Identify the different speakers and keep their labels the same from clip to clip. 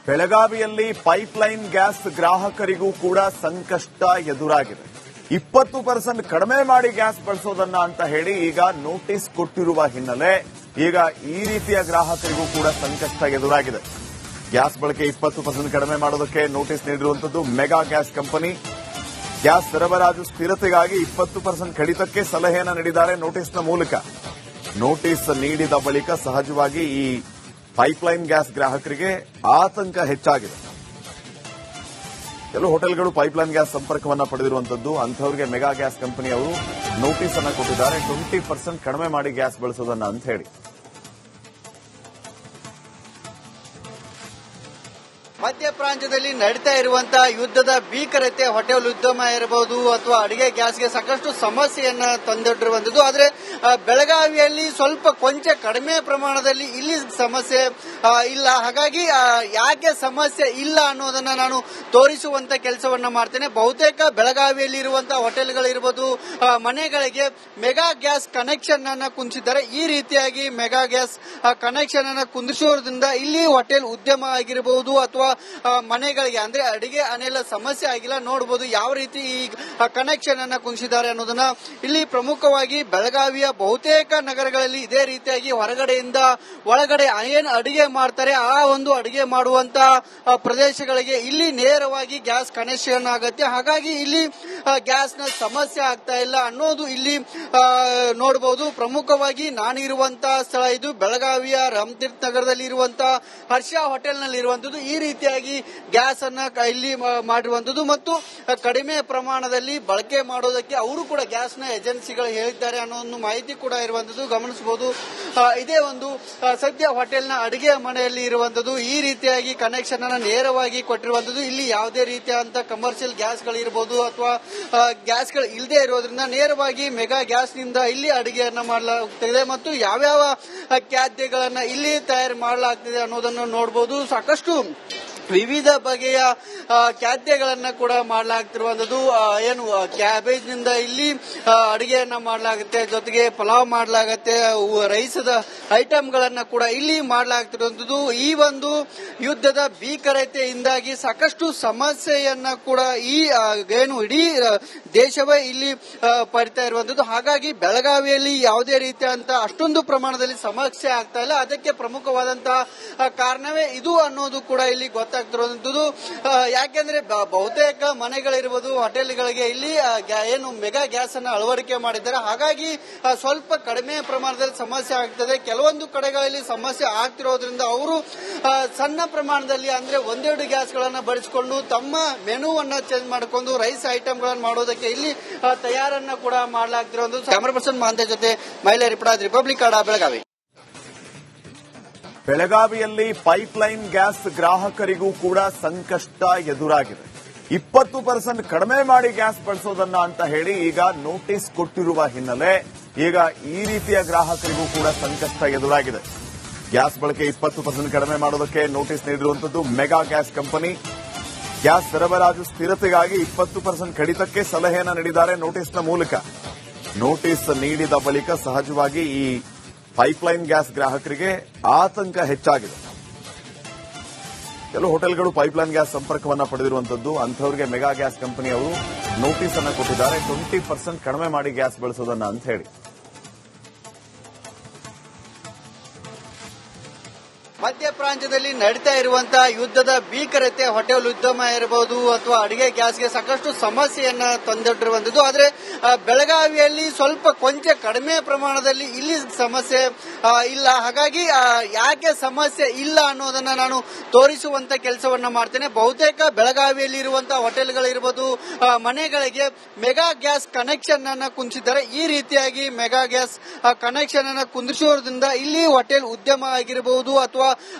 Speaker 1: ಬೆಳಗಾವಿಯಲ್ಲಿ pipeline gas ಗ್ರಾಹಕರಿಗೂ ಕೂಡ ಸಂಕಷ್ಟ ಎದುರಾಗಿದೆ. 20% ಕಡಿಮೆ ಮಾಡಿ ಗ್ಯಾಸ್ ಬಳಸೋದನ್ನ ಅಂತ ಹೇಳಿ ಈಗ ನೋಟಿಸ್ ಕೊಟ್ಟಿರುವ ಹಿನ್ನೆಲೆ ಈಗ ಈ ರೀತಿಯ ಗ್ರಾಹಕರಿಗೂ ಕೂಡ ಸಂಕಷ್ಟ ಎದುರಾಗಿದೆ. ಗ್ಯಾಸ್ ಬಳಕೆ 20% ಕಡಿಮೆ ಮಾಡೋದಕ್ಕೆ ನೋಟಿಸ್ ನೀಡಿರುವಂತದ್ದು ಮೆಗಾ ಗ್ಯಾಸ್ ಕಂಪನಿ. ಗ್ಯಾಸ್ ಸರಬರಾಜು ಸ್ಥಿರತೆಗಾಗಿ 20% ಕಡಿತಕ್ಕೆ ಸಲಹೆಯನ್ನು ನೀಡಿದ್ದಾರೆ ನೋಟಿಸ್ನ ಮೂಲಕ. ನೋಟಿಸ್ ನೀಡಿದ ಬಳಿಕ ಸಹಜವಾಗಿ ಈ ಪೈಪ್ಲೈನ್ ಗ್ಯಾಸ್ ಗ್ರಾಹಕರಿಗೆ ಆತಂಕ ಹೆಚ್ಚಾಗಿದೆ. ಕೆಲವು ಹೋಟೆಲ್ಗಳು ಪೈಪ್ಲೈನ್ ಗ್ಯಾಸ್ ಸಂಪರ್ಕವನ್ನು ಪಡೆದಿರುವಂತದ್ದು, ಅಂಥವರಿಗೆ ಮೆಗಾ ಗ್ಯಾಸ್ ಕಂಪನಿಯವರು ನೋಟಿಸ್ ಅನ್ನು ಕೊಟ್ಟಿದ್ದಾರೆ 20% ಕಡಿಮೆ ಮಾಡಿ ಗ್ಯಾಸ್ ಬಳಸೋದನ್ನ ಅಂತ ಹೇಳಿ.
Speaker 2: ಮಧ್ಯ ಪ್ರಾಂತ್ಯದಲ್ಲಿ ನಡೀತಾ ಇರುವಂತಹ ಯುದ್ಧದ ಭೀಕರತೆ ಹೋಟೆಲ್ ಉದ್ಯಮ ಇರಬಹುದು ಅಥವಾ ಅಡಿಗೆ ಗ್ಯಾಸ್ಗೆ ಸಾಕಷ್ಟು ಸಮಸ್ಯೆಯನ್ನ ತಂದೊಡ್ಡಿರುವಂತದ್ದು. ಆದ್ರೆ ಬೆಳಗಾವಿಯಲ್ಲಿ ಸ್ವಲ್ಪ ಕೊಂಚ ಕಡಿಮೆ ಪ್ರಮಾಣದಲ್ಲಿ ಇಲ್ಲಿ ಸಮಸ್ಯೆ ಇಲ್ಲ. ಹಾಗಾಗಿ ಯಾಕೆ ಸಮಸ್ಯೆ ಇಲ್ಲ ಅನ್ನೋದನ್ನ ನಾನು ತೋರಿಸುವಂತ ಕೆಲಸವನ್ನ ಮಾಡ್ತೇನೆ. ಬಹುತೇಕ ಬೆಳಗಾವಿಯಲ್ಲಿ ಇರುವಂತಹ ಹೋಟೆಲ್ಗಳಿರ್ಬೋದು, ಮನೆಗಳಿಗೆ ಮೆಗಾ ಗ್ಯಾಸ್ ಕನೆಕ್ಷನ್ ಅನ್ನ ಕುಂದಿಸಿದ್ದಾರೆ. ಈ ರೀತಿಯಾಗಿ ಮೆಗಾ ಗ್ಯಾಸ್ ಕನೆಕ್ಷನ್ ಅನ್ನ ಕುಂದಿಸೋದ್ರಿಂದ ಇಲ್ಲಿ ಹೋಟೆಲ್ ಉದ್ಯಮ ಆಗಿರಬಹುದು ಅಥವಾ ಮನೆಗಳಿಗೆ ಅಂದ್ರೆ ಅಡಿಗೆ ಅನಿಲ ಸಮಸ್ಯೆ ಆಗಿಲ್ಲ. ನೋಡಬಹುದು ಯಾವ ರೀತಿ ಈ ಕನೆಕ್ಷನ್ ಅನ್ನ ಕುಂದಿಸಿದ್ದಾರೆ ಅನ್ನೋದನ್ನ. ಇಲ್ಲಿ ಪ್ರಮುಖವಾಗಿ ಬೆಳಗಾವಿಯ ಬಹುತೇಕ ನಗರಗಳಲ್ಲಿ ಇದೇ ರೀತಿಯಾಗಿ ಹೊರಗಡೆಯಿಂದ ಒಳಗಡೆ ಏನು ಅಡಿಗೆ ಮಾಡ್ತಾರೆ ಆ ಒಂದು ಅಡಿಗೆ ಮಾಡುವಂತ ಪ್ರದೇಶಗಳಿಗೆ ಇಲ್ಲಿ ನೇರವಾಗಿ ಗ್ಯಾಸ್ ಕನೆಕ್ಷನ್ ಆಗತ್ತೆ. ಹಾಗಾಗಿ ಇಲ್ಲಿ ಗ್ಯಾಸ್ ನ ಸಮಸ್ಯೆ ಆಗ್ತಾ ಇಲ್ಲ ಅನ್ನೋದು ಇಲ್ಲಿ ನೋಡಬಹುದು. ಪ್ರಮುಖವಾಗಿ ನಾನಿರುವಂತಹ ಸ್ಥಳ ಇದು ಬೆಳಗಾವಿಯ ರಾಮತೀರ್ಥ ನಗರದಲ್ಲಿ ಇರುವಂತಹ ಹರ್ಷ ಹೋಟೆಲ್ ನಲ್ಲಿ ಇರುವಂತದ್ದು. ಈ ರೀತಿಯಾಗಿ ಗ್ಯಾಸ್ ಅನ್ನ ಇಲ್ಲಿ ಮಾಡಿರುವಂತದ್ದು ಮತ್ತು ಕಡಿಮೆ ಪ್ರಮಾಣದಲ್ಲಿ ಬಳಕೆ ಮಾಡೋದಕ್ಕೆ ಅವರು ಕೂಡ ಗ್ಯಾಸ್ ನ ಏಜೆನ್ಸಿಗಳು ಹೇಳಿದ್ದಾರೆ ಅನ್ನೋ ಒಂದು ಮಾಹಿತಿ ಕೂಡ ಇರುವಂತದ್ದು ಗಮನಿಸಬಹುದು. ಇದೇ ಒಂದು ಸದ್ಯ ಹೋಟೆಲ್ ನ ಅಡಿಗೆ ಮನೆಯಲ್ಲಿ ಇರುವಂತದ್ದು. ಈ ರೀತಿಯಾಗಿ ಕನೆಕ್ಷನ್ ಅನ್ನ ನೇರವಾಗಿ ಕೊಟ್ಟಿರುವಂತದ್ದು. ಇಲ್ಲಿ ಯಾವುದೇ ರೀತಿಯಾದಂತಹ ಕಮರ್ಷಿಯಲ್ ಗ್ಯಾಸ್ ಗಳಿರಬಹುದು ಅಥವಾ ಗ್ಯಾಸ್ ಗಳು ಇಲ್ಲದೆ ಇರೋದ್ರಿಂದ ನೇರವಾಗಿ ಮೆಗಾ ಗ್ಯಾಸ್ ನಿಂದ ಇಲ್ಲಿ ಅಡಿಗೆಯನ್ನ ಮಾಡಲಾಗುತ್ತಿದೆ ಮತ್ತು ಯಾವ್ಯಾವ ಖಾದ್ಯಗಳನ್ನ ಇಲ್ಲಿ ತಯಾರು ಮಾಡಲಾಗ್ತಿದೆ ಅನ್ನೋದನ್ನು ನೋಡಬಹುದು. ಸಾಕಷ್ಟು ವಿವಿಧ ಬಗೆಯ ಖಾದ್ಯಗಳನ್ನ ಕೂಡ ಮಾಡಲಾಗ್ತಿರುವಂತದ್ದು. ಏನು ಕ್ಯಾಬೇಜ್ ನಿಂದ ಇಲ್ಲಿ ಅಡಿಗೆಯನ್ನ ಮಾಡಲಾಗುತ್ತೆ, ಜೊತೆಗೆ ಪಲಾವ್ ಮಾಡಲಾಗುತ್ತೆ, ರೈಸದ ಐಟಮ್ಗಳನ್ನ ಕೂಡ ಇಲ್ಲಿ ಮಾಡಲಾಗ್ತಿರುವಂತದ್ದು. ಈ ಒಂದು ಯುದ್ಧದ ಭೀಕರತೆಯಿಂದಾಗಿ ಸಾಕಷ್ಟು ಸಮಸ್ಯೆಯನ್ನ ಕೂಡ ಈ ಏನು ಇಡೀ ದೇಶವೇ ಇಲ್ಲಿ ಪಡಿತಾ ಇರುವಂತದ್ದು. ಹಾಗಾಗಿ ಬೆಳಗಾವಿಯಲ್ಲಿ ಯಾವುದೇ ರೀತಿಯಂತ ಅಷ್ಟೊಂದು ಪ್ರಮಾಣದಲ್ಲಿ ಸಮಸ್ಯೆ ಆಗ್ತಾ ಇಲ್ಲ. ಅದಕ್ಕೆ ಪ್ರಮುಖವಾದಂತಹ ಕಾರಣವೇ ಇದು ಅನ್ನೋದು ಕೂಡ ಇಲ್ಲಿ ಗೊತ್ತಾಗ್ತಿರುವಂತದ್ದು. ಯಾಕೆಂದ್ರೆ ಬಹುತೇಕ ಮನೆಗಳಿರ್ಬೋದು, ಹೋಟೆಲ್ಗಳಿಗೆ ಇಲ್ಲಿ ಏನು ಮೆಗಾ ಗ್ಯಾಸ್ ಅನ್ನ ಅಳವಡಿಕೆ ಮಾಡಿದ್ದಾರೆ. ಹಾಗಾಗಿ ಸ್ವಲ್ಪ ಕಡಿಮೆ ಪ್ರಮಾಣದಲ್ಲಿ ಸಮಸ್ಯೆ ಆಗ್ತದೆ. ಕೆಲವೊಂದು ಕಡೆಗಳಲ್ಲಿ ಸಮಸ್ಯೆ ಆಗ್ತಿರೋದ್ರಿಂದ ಅವರು ಸಣ್ಣ ಪ್ರಮಾಣದಲ್ಲಿ ಅಂದ್ರೆ ಒಂದೆರಡು ಗ್ಯಾಸ್ ಗಳನ್ನ ಬಳಸಿಕೊಂಡು ತಮ್ಮ ಮೆನುವನ್ನ ಚೇಂಜ್ ಮಾಡಿಕೊಂಡು ರೈಸ್ ಐಟಮ್ ಗಳನ್ನ ಮಾಡೋದಕ್ಕೆ ಇಲ್ಲಿ ತಯಾರನ್ನ ಕೂಡ ಮಾಡಲಾಗ್ತಿರೋದು. ಕ್ಯಾಮರಾ ಪರ್ಸನ್ ಮಾಂತೆ ಜೊತೆ ಮಹಿಳಾ ರಿಪೋರ್ಟರ್ ರಿಪಬ್ಲಿಕ್ ಕನ್ನಡ ಬೆಳಗಾವಿ.
Speaker 1: ಬೆಳಗಾವಿಯಲ್ಲಿ ಪೈಪ್ಲೈನ್ ಗ್ಯಾಸ್ ಗ್ರಾಹಕರಿಗೂ ಕೂಡ ಸಂಕಷ್ಟ ಎದುರಾಗಿದೆ. 20% ಕಡಿಮೆ ಮಾಡಿ ಗ್ಯಾಸ್ ಬಳಸೋದನ್ನ ಅಂತ ಹೇಳಿ ಈಗ ನೋಟಿಸ್ ಕೊಟ್ಟಿರುವ ಹಿನ್ನೆಲೆ ಈಗ ಈ ರೀತಿಯ ಗ್ರಾಹಕರಿಗೂ ಕೂಡ ಸಂಕಷ್ಟ ಎದುರಾಗಿದೆ. ಗ್ಯಾಸ್ ಬಳಕೆ 20% ಕಡಿಮೆ ಮಾಡೋದಕ್ಕೆ ನೋಟಿಸ್ ನೀಡಿರುವಂತದ್ದು ಮೆಗಾ ಗ್ಯಾಸ್ ಕಂಪನಿ. ಗ್ಯಾಸ್ ಸರಬರಾಜು ಸ್ಥಿರತೆಗಾಗಿ 20% ಕಡಿತಕ್ಕೆ ಸಲಹೆಯನ್ನು ನೀಡಿದ್ದಾರೆ ನೋಟಿಸ್ನ ಮೂಲಕ. ನೋಟಿಸ್ ನೀಡಿದ ಬಳಿಕ ಸಹಜವಾಗಿ ಈ ಪೈಪ್ಲೈನ್ ಗ್ಯಾಸ್ ಗ್ರಾಹಕರಿಗೆ ಆತಂಕ ಹೆಚ್ಚಾಗಿದೆ. ಕೆಲವು ಹೋಟೆಲ್ಗಳು ಪೈಪ್ಲೈನ್ ಗ್ಯಾಸ್ ಸಂಪರ್ಕವನ್ನು ಪಡೆದಿರುವಂತದ್ದು, ಅಂಥವರಿಗೆ ಮೆಗಾ ಗ್ಯಾಸ್ ಕಂಪನಿಯವರು ನೋಟಿಸ್ ಅನ್ನು ಕೊಟ್ಟಿದ್ದಾರೆ 20% ಕಡಿಮೆ ಮಾಡಿ ಗ್ಯಾಸ್ ಬಳಸೋದನ್ನ ಅಂತ ಹೇಳಿ.
Speaker 2: ಮಧ್ಯ ಪ್ರಾಂತ್ಯದಲ್ಲಿ ನಡೀತಾ ಇರುವಂತಹ ಯುದ್ಧದ ಭೀಕರತೆ ಹೋಟೆಲ್ ಉದ್ಯಮ ಇರಬಹುದು ಅಥವಾ ಅಡಿಗೆ ಗ್ಯಾಸ್ಗೆ ಸಾಕಷ್ಟು ಸಮಸ್ಯೆಯನ್ನ ತಂದೊಡ್ಡಿರುವಂತದ್ದು. ಆದ್ರೆ ಬೆಳಗಾವಿಯಲ್ಲಿ ಸ್ವಲ್ಪ ಕೊಂಚ ಕಡಿಮೆ ಪ್ರಮಾಣದಲ್ಲಿ ಇಲ್ಲಿ ಸಮಸ್ಯೆ ಇಲ್ಲ. ಹಾಗಾಗಿ ಯಾಕೆ ಸಮಸ್ಯೆ ಇಲ್ಲ ಅನ್ನೋದನ್ನ ನಾನು ತೋರಿಸುವಂತ ಕೆಲಸವನ್ನ ಮಾಡ್ತೇನೆ. ಬಹುತೇಕ ಬೆಳಗಾವಿಯಲ್ಲಿ ಇರುವಂತಹ ಹೋಟೆಲ್ಗಳಿರ್ಬೋದು, ಮನೆಗಳಿಗೆ ಮೆಗಾ ಗ್ಯಾಸ್ ಕನೆಕ್ಷನ್ ಅನ್ನ ಕುಂದಿಸಿದ್ದಾರೆ. ಈ ರೀತಿಯಾಗಿ ಮೆಗಾ ಗ್ಯಾಸ್ ಕನೆಕ್ಷನ್ ಅನ್ನ ಕುಂದಿಸೋದ್ರಿಂದ ಇಲ್ಲಿ ಹೋಟೆಲ್ ಉದ್ಯಮ ಆಗಿರಬಹುದು ಅಥವಾ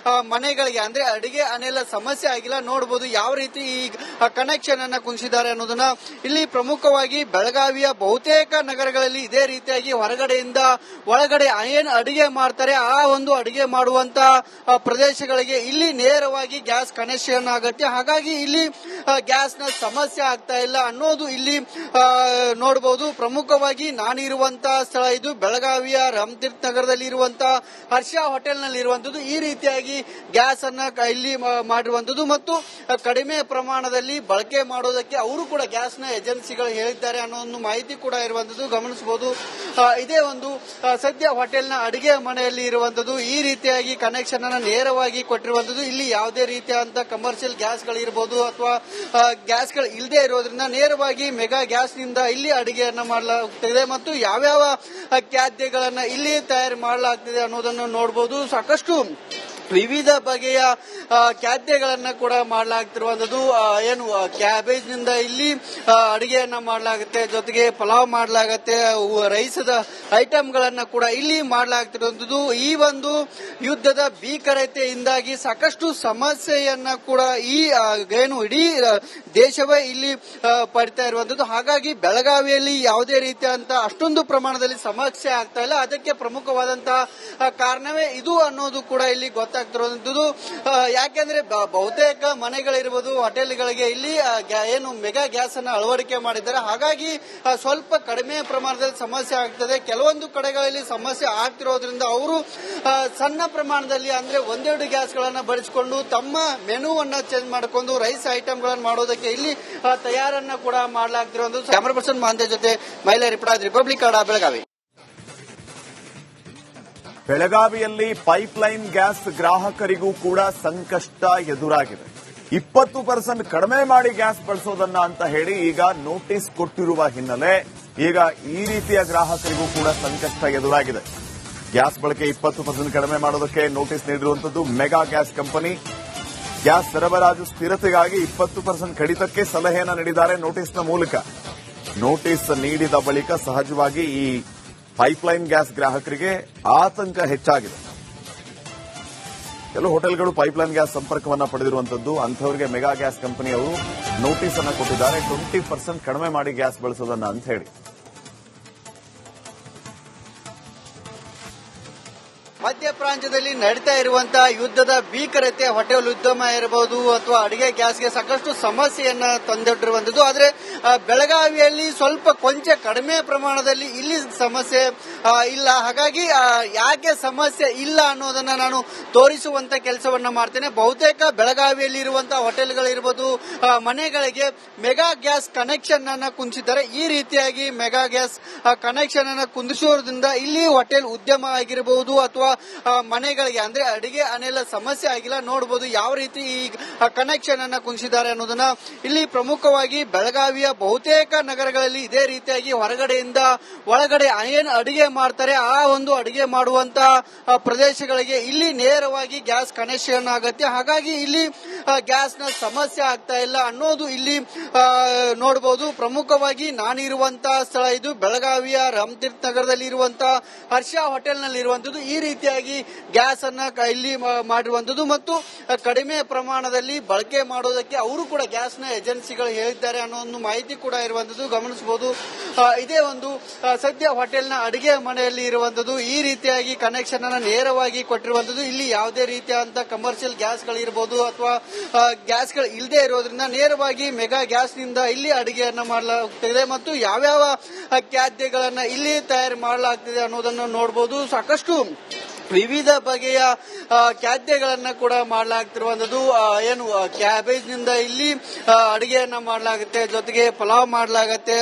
Speaker 2: ಮನೆಗಳಿಗೆ ಅಂದ್ರೆ ಅಡಿಗೆ ಅನಿಲ ಸಮಸ್ಯೆ ಆಗಿಲ್ಲ. ನೋಡಬಹುದು ಯಾವ ರೀತಿ ಈ ಕನೆಕ್ಷನ್ ಅನ್ನ ಕುಂದಿಸಿದ್ದಾರೆ ಅನ್ನೋದನ್ನ. ಇಲ್ಲಿ ಪ್ರಮುಖವಾಗಿ ಬೆಳಗಾವಿಯ ಬಹುತೇಕ ನಗರಗಳಲ್ಲಿ ಇದೇ ರೀತಿಯಾಗಿ ಹೊರಗಡೆಯಿಂದ ಒಳಗಡೆ ಏನು ಅಡಿಗೆ ಮಾಡ್ತಾರೆ ಆ ಒಂದು ಅಡಿಗೆ ಮಾಡುವಂತ ಪ್ರದೇಶಗಳಿಗೆ ಇಲ್ಲಿ ನೇರವಾಗಿ ಗ್ಯಾಸ್ ಕನೆಕ್ಷನ್ ಆಗತ್ತೆ. ಹಾಗಾಗಿ ಇಲ್ಲಿ ಗ್ಯಾಸ್ ನ ಸಮಸ್ಯೆ ಆಗ್ತಾ ಇಲ್ಲ ಅನ್ನೋದು ಇಲ್ಲಿ ನೋಡಬಹುದು. ಪ್ರಮುಖವಾಗಿ ನಾನಿರುವಂತಹ ಸ್ಥಳ ಇದು ಬೆಳಗಾವಿಯ ರಾಮತೀರ್ಥ ನಗರದಲ್ಲಿ ಇರುವಂತಹ ಹರ್ಷ ಹೋಟೆಲ್ ನಲ್ಲಿ ಇರುವಂತದ್ದು. ಈ ರೀತಿಯಾಗಿ ಗ್ಯಾಸ್ ಅನ್ನ ಇಲ್ಲಿ ಮಾಡಿರುವಂತದ್ದು ಮತ್ತು ಕಡಿಮೆ ಪ್ರಮಾಣದಲ್ಲಿ ಬಳಕೆ ಮಾಡೋದಕ್ಕೆ ಅವರು ಕೂಡ ಗ್ಯಾಸ್ ನ ಏಜೆನ್ಸಿಗಳು ಹೇಳಿದ್ದಾರೆ ಅನ್ನೋ ಒಂದು ಮಾಹಿತಿ ಕೂಡ ಇರುವಂತದ್ದು ಗಮನಿಸಬಹುದು. ಇದೇ ಒಂದು ಸದ್ಯ ಹೋಟೆಲ್ನ ಅಡಿಗೆ ಮನೆಯಲ್ಲಿ ಇರುವಂತದ್ದು ಈ ರೀತಿಯಾಗಿ ಕನೆಕ್ಷನ್ ಅನ್ನ ನೇರವಾಗಿ ಕೊಟ್ಟಿರುವಂತದ್ದು. ಇಲ್ಲಿ ಯಾವುದೇ ರೀತಿಯಾದಂತಹ ಕಮರ್ಷಿಯಲ್ ಗ್ಯಾಸ್ಗಳಿರ್ಬೋದು ಅಥವಾ ಗ್ಯಾಸ್ಗಳು ಇಲ್ಲದೆ ಇರೋದ್ರಿಂದ ನೇರವಾಗಿ ಮೆಗಾ ಗ್ಯಾಸ್ ನಿಂದ ಇಲ್ಲಿ ಅಡಿಗೆಯನ್ನ ಮಾಡಲಾಗುತ್ತಿದೆ ಮತ್ತು ಯಾವ್ಯಾವ ಖಾದ್ಯಗಳನ್ನ ಇಲ್ಲಿ ತಯಾರು ಮಾಡಲಾಗ್ತಿದೆ ಅನ್ನೋದನ್ನು ನೋಡಬಹುದು. ಸಾಕಷ್ಟು ವಿವಿಧ ಬಗೆಯ ಖಾದ್ಯಗಳನ್ನ ಕೂಡ ಮಾಡಲಾಗ್ತಿರುವಂತದ್ದು. ಏನು ಕ್ಯಾಬೇಜ್ ನಿಂದ ಇಲ್ಲಿ ಅಡಿಗೆಯನ್ನ ಮಾಡಲಾಗುತ್ತೆ, ಜೊತೆಗೆ ಪಲಾವ್ ಮಾಡಲಾಗುತ್ತೆ, ರೈಸದ ಐಟಂಗಳನ್ನ ಕೂಡ ಇಲ್ಲಿ ಮಾಡಲಾಗ್ತಿರುವಂತದ್ದು. ಈ ಒಂದು ಯುದ್ಧದ ಭೀಕರತೆಯಿಂದಾಗಿ ಸಾಕಷ್ಟು ಸಮಸ್ಯೆಯನ್ನ ಕೂಡ ಏನು ಇಡೀ ದೇಶವೇ ಇಲ್ಲಿ ಪಡಿತಾ ಇರುವಂತದ್ದು. ಹಾಗಾಗಿ ಬೆಳಗಾವಿಯಲ್ಲಿ ಯಾವುದೇ ರೀತಿಯಾದಂತಹ ಅಷ್ಟೊಂದು ಪ್ರಮಾಣದಲ್ಲಿ ಸಮಸ್ಯೆ ಆಗ್ತಾ ಇಲ್ಲ. ಅದಕ್ಕೆ ಪ್ರಮುಖವಾದಂತಹ ಕಾರಣವೇ ಇದು ಅನ್ನೋದು ಕೂಡ ಇಲ್ಲಿ ಗೊತ್ತಾಗ್ತಿರುವಂತದ್ದು. ಯಾಕೆಂದ್ರೆ ಬಹುತೇಕ ಮನೆಗಳಿರ್ಬೋದು, ಹೋಟೆಲ್ಗಳಿಗೆ ಇಲ್ಲಿ ಏನು ಮೆಗಾ ಗ್ಯಾಸ್ ಅನ್ನ ಅಳವಡಿಕೆ ಮಾಡಿದ್ದಾರೆ. ಹಾಗಾಗಿ ಸ್ವಲ್ಪ ಕಡಿಮೆ ಪ್ರಮಾಣದಲ್ಲಿ ಸಮಸ್ಯೆ ಆಗ್ತದೆ. ಕೆಲವೊಂದು ಕಡೆಗಳಲ್ಲಿ ಸಮಸ್ಯೆ ಆಗ್ತಿರೋದ್ರಿಂದ ಅವರು ಸಣ್ಣ ಪ್ರಮಾಣದಲ್ಲಿ ಅಂದ್ರೆ ಒಂದೆರಡು ಗ್ಯಾಸ್ಗಳನ್ನ ಬಳಸಿಕೊಂಡು ತಮ್ಮ ಮೆನುವನ್ನ ಚೇಂಜ್ ಮಾಡಿಕೊಂಡು ರೈಸ್ ಐಟಂಗಳನ್ನು ಮಾಡೋದಕ್ಕೆ ಇಲ್ಲಿ ತಯಾರನ್ನ ಕೂಡ ಮಾಡಲಾಗ್ತಿರೋದು. ಕ್ಯಾಮರಾ ಪರ್ಸನ್ ಮಾಂತೆ ಜೊತೆ ಮಹಿಳಾ ರಿಪೋರ್ಟರ್ ರಿಪಬ್ಲಿಕ್ ಕನ್ನಡ, ಬೆಳಗಾವಿ.
Speaker 1: ಬೆಳಗಾವಿಯಲ್ಲಿ ಪೈಪ್ಲೈನ್ ಗ್ಯಾಸ್ ಗ್ರಾಹಕರಿಗೂ ಕೂಡ ಸಂಕಷ್ಟ ಎದುರಾಗಿದೆ. 20% ಕಡಿಮೆ ಮಾಡಿ ಗ್ಯಾಸ್ ಬಳಸೋದನ್ನ ಅಂತ ಹೇಳಿ ಈಗ ನೋಟಿಸ್ ಕೊಟ್ಟಿರುವ ಹಿನ್ನೆಲೆ ಈಗ ಈ ರೀತಿಯ ಗ್ರಾಹಕರಿಗೂ ಕೂಡ ಸಂಕಷ್ಟ ಎದುರಾಗಿದೆ. ಗ್ಯಾಸ್ ಬಳಕೆ 20% ಕಡಿಮೆ ಮಾಡೋದಕ್ಕೆ ನೋಟಿಸ್ ನೀಡಿರುವಂತದ್ದು ಮೆಗಾ ಗ್ಯಾಸ್ ಕಂಪನಿ. ಗ್ಯಾಸ್ ಸರಬರಾಜು ಸ್ಥಿರತೆಗಾಗಿ 20% ಕಡಿತಕ್ಕೆ ಸಲಹೆಯನ್ನು ನೀಡಿದ್ದಾರೆ ನೋಟಿಸ್ನ ಮೂಲಕ. ನೋಟಿಸ್ ನೀಡಿದ ಬಳಿಕ ಸಹಜವಾಗಿ ಈ ಪೈಪ್ಲೈನ್ ಗ್ಯಾಸ್ ಗ್ರಾಹಕರಿಗೆ ಆತಂಕ ಹೆಚ್ಚಾಗಿದೆ. ಕೆಲವು ಹೋಟೆಲ್ಗಳು ಪೈಪ್ಲೈನ್ ಗ್ಯಾಸ್ ಸಂಪರ್ಕವನ್ನು ಪಡೆದಿರುವಂತದ್ದು. ಅಂಥವರಿಗೆ ಮೆಗಾ ಗ್ಯಾಸ್ ಕಂಪನಿಯವರು ನೋಟಿಸ್ ಅನ್ನು ಕೊಟ್ಟಿದ್ದಾರೆ, 20% ಕಡಿಮೆ ಮಾಡಿ ಗ್ಯಾಸ್ ಬಳಸೋದನ್ನ ಅಂತ ಹೇಳಿ.
Speaker 2: ಮಧ್ಯ ಪ್ರಾಂತ್ಯದಲ್ಲಿ ನಡೀತಾ ಇರುವಂತಹ ಯುದ್ಧದ ಭೀಕರತೆ ಹೋಟೆಲ್ ಉದ್ಯಮ ಇರಬಹುದು ಅಥವಾ ಅಡಿಗೆ ಗ್ಯಾಸ್ಗೆ ಸಾಕಷ್ಟು ಸಮಸ್ಯೆಯನ್ನ ತಂದೊಡ್ಡಿರುವಂತದ್ದು. ಆದ್ರೆ ಬೆಳಗಾವಿಯಲ್ಲಿ ಸ್ವಲ್ಪ ಕೊಂಚ ಕಡಿಮೆ ಪ್ರಮಾಣದಲ್ಲಿ ಇಲ್ಲಿ ಸಮಸ್ಯೆ ಇಲ್ಲ. ಹಾಗಾಗಿ ಯಾಕೆ ಸಮಸ್ಯೆ ಇಲ್ಲ ಅನ್ನೋದನ್ನ ನಾನು ತೋರಿಸುವಂತ ಕೆಲಸವನ್ನ ಮಾಡ್ತೇನೆ. ಬಹುತೇಕ ಬೆಳಗಾವಿಯಲ್ಲಿ ಇರುವಂತಹ ಹೋಟೆಲ್ಗಳಿರ್ಬೋದು, ಮನೆಗಳಿಗೆ ಮೆಗಾ ಗ್ಯಾಸ್ ಕನೆಕ್ಷನ್ ಅನ್ನ ಕುಂದಿಸಿದ್ದಾರೆ. ಈ ರೀತಿಯಾಗಿ ಮೆಗಾ ಗ್ಯಾಸ್ ಕನೆಕ್ಷನ್ ಅನ್ನ ಕುಂದಿಸೋದ್ರಿಂದ ಇಲ್ಲಿ ಹೋಟೆಲ್ ಉದ್ಯಮ ಆಗಿರಬಹುದು ಅಥವಾ ಮನೆಗಳಿಗೆ ಅಂದ್ರೆ ಅಡಿಗೆ ಅನಿಲ ಸಮಸ್ಯೆ ಆಗಿಲ್ಲ. ನೋಡಬಹುದು ಯಾವ ರೀತಿ ಈ ಕನೆಕ್ಷನ್ ಅನ್ನ ಕುಂದಿಸಿದ್ದಾರೆ ಅನ್ನೋದನ್ನ. ಇಲ್ಲಿ ಪ್ರಮುಖವಾಗಿ ಬೆಳಗಾವಿಯ ಬಹುತೇಕ ನಗರಗಳಲ್ಲಿ ಇದೇ ರೀತಿಯಾಗಿ ಹೊರಗಡೆಯಿಂದ ಒಳಗಡೆ ಏನು ಅಡಿಗೆ ಮಾಡ್ತಾರೆ ಆ ಒಂದು ಅಡಿಗೆ ಮಾಡುವಂತ ಪ್ರದೇಶಗಳಿಗೆ ಇಲ್ಲಿ ನೇರವಾಗಿ ಗ್ಯಾಸ್ ಕನೆಕ್ಷನ್ ಆಗತ್ತೆ. ಹಾಗಾಗಿ ಇಲ್ಲಿ ಗ್ಯಾಸ್ ನ ಸಮಸ್ಯೆ ಆಗ್ತಾ ಇಲ್ಲ ಅನ್ನೋದು ಇಲ್ಲಿ ನೋಡಬಹುದು. ಪ್ರಮುಖವಾಗಿ ನಾನಿರುವಂತಹ ಸ್ಥಳ ಇದು ಬೆಳಗಾವಿಯ ರಾಮತೀರ್ಥ ನಗರದಲ್ಲಿ ಇರುವಂತಹ ಹರ್ಷ ಹೋಟೆಲ್ ನಲ್ಲಿ ಇರುವಂತದ್ದು. ಈ ರೀತಿಯಾಗಿ ಗ್ಯಾಸ್ ಅನ್ನ ಇಲ್ಲಿ ಮಾಡಿರುವಂತದ್ದು ಮತ್ತು ಕಡಿಮೆ ಪ್ರಮಾಣದಲ್ಲಿ ಬಳಕೆ ಮಾಡೋದಕ್ಕೆ ಅವರು ಕೂಡ ಗ್ಯಾಸ್ ನ ಏಜೆನ್ಸಿಗಳು ಹೇಳಿದ್ದಾರೆ ಅನ್ನೋ ಒಂದು ಮಾಹಿತಿ ಕೂಡ ಇರುವಂತದ್ದು ಗಮನಿಸಬಹುದು. ಇದೇ ಒಂದು ಸದ್ಯ ಹೋಟೆಲ್ನ ಅಡಿಗೆ ಮನೆಯಲ್ಲಿ ಇರುವಂತದ್ದು ಈ ರೀತಿಯಾಗಿ ಕನೆಕ್ಷನ್ ಅನ್ನ ನೇರವಾಗಿ ಕೊಟ್ಟಿರುವಂತದ್ದು. ಇಲ್ಲಿ ಯಾವುದೇ ರೀತಿಯಾದಂತಹ ಕಮರ್ಷಿಯಲ್ ಗ್ಯಾಸ್ಗಳಿರ್ಬೋದು ಅಥವಾ ಗ್ಯಾಸ್ಗಳು ಇಲ್ಲದೆ ಇರೋದ್ರಿಂದ ನೇರವಾಗಿ ಮೆಗಾ ಗ್ಯಾಸ್ ನಿಂದ ಇಲ್ಲಿ ಅಡಿಗೆಯನ್ನ ಮಾಡಲಾಗುತ್ತಿದೆ ಮತ್ತು ಯಾವ್ಯಾವ ಖಾದ್ಯಗಳನ್ನ ಇಲ್ಲಿ ತಯಾರು ಮಾಡಲಾಗ್ತಿದೆ ಅನ್ನೋದನ್ನು ನೋಡಬಹುದು. ಸಾಕಷ್ಟು ವಿವಿಧ ಬಗೆಯ ಖಾದ್ಯಗಳನ್ನ ಕೂಡ ಮಾಡಲಾಗ್ತಿರುವಂತದ್ದು. ಏನು ಕ್ಯಾಬೇಜ್ ನಿಂದ ಇಲ್ಲಿ ಅಡಿಗೆಯನ್ನ ಮಾಡಲಾಗುತ್ತೆ, ಜೊತೆಗೆ ಪಲಾವ್ ಮಾಡಲಾಗುತ್ತೆ,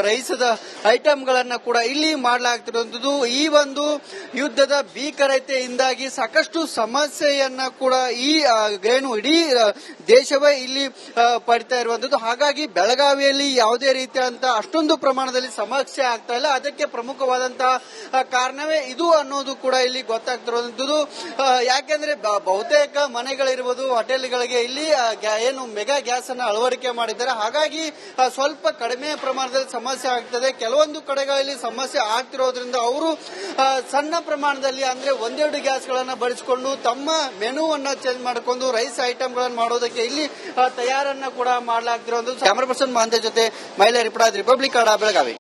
Speaker 2: ರೈಸದ ಐಟಂಗಳನ್ನ ಕೂಡ ಇಲ್ಲಿ ಮಾಡಲಾಗ್ತಿರುವಂತದ್ದು. ಈ ಒಂದು ಯುದ್ಧದ ಭೀಕರತೆಯಿಂದಾಗಿ ಸಾಕಷ್ಟು ಸಮಸ್ಯೆಯನ್ನ ಕೂಡ ಏನು ಇಡೀ ದೇಶವೇ ಇಲ್ಲಿ ಪಡಿತಾ ಇರುವಂತದ್ದು. ಹಾಗಾಗಿ ಬೆಳಗಾವಿಯಲ್ಲಿ ಯಾವುದೇ ರೀತಿಯಾದಂತಹ ಅಷ್ಟೊಂದು ಪ್ರಮಾಣದಲ್ಲಿ ಸಮಸ್ಯೆ ಆಗ್ತಾ ಇಲ್ಲ. ಅದಕ್ಕೆ ಪ್ರಮುಖವಾದಂತಹ ಕಾರಣವೇ ಇದು ಅನ್ನೋದು ಕೂಡ ಇಲ್ಲಿ ಗೊತ್ತಾಗ್ತಿರುವಂತದ್ದು. ಯಾಕೆಂದ್ರೆ ಬಹುತೇಕ ಮನೆಗಳಿರ್ಬೋದು, ಹೋಟೆಲ್ಗಳಿಗೆ ಇಲ್ಲಿ ಏನು ಮೆಗಾ ಗ್ಯಾಸ್ ಅನ್ನ ಅಳವಡಿಕೆ ಮಾಡಿದ್ದಾರೆ. ಹಾಗಾಗಿ ಸ್ವಲ್ಪ ಕಡಿಮೆ ಪ್ರಮಾಣದಲ್ಲಿ ಸಮಸ್ಯೆ ಆಗ್ತದೆ. ಕೆಲವೊಂದು ಕಡೆಗಳಲ್ಲಿ ಸಮಸ್ಯೆ ಆಗ್ತಿರೋದ್ರಿಂದ ಅವರು ಸಣ್ಣ ಪ್ರಮಾಣದಲ್ಲಿ ಅಂದ್ರೆ ಒಂದೆರಡು ಗ್ಯಾಸ್ಗಳನ್ನ ಬಳಸಿಕೊಂಡು ತಮ್ಮ ಮೆನುವನ್ನ ಚೇಂಜ್ ಮಾಡಿಕೊಂಡು ರೈಸ್ ಐಟಂಗಳನ್ನು ಮಾಡೋದಕ್ಕೆ ಇಲ್ಲಿ ತಯಾರನ್ನ ಕೂಡ ಮಾಡಲಾಗ್ತಿರೋದು. ಕ್ಯಾಮರಾ ಪರ್ಸನ್ ಮಾಂತೆ ಜೊತೆ ಮಹಿಳಾ ರಿಪೋರ್ಟರ್ ರಿಪಬ್ಲಿಕ್ ಕನ್ನಡ, ಬೆಳಗಾವಿ.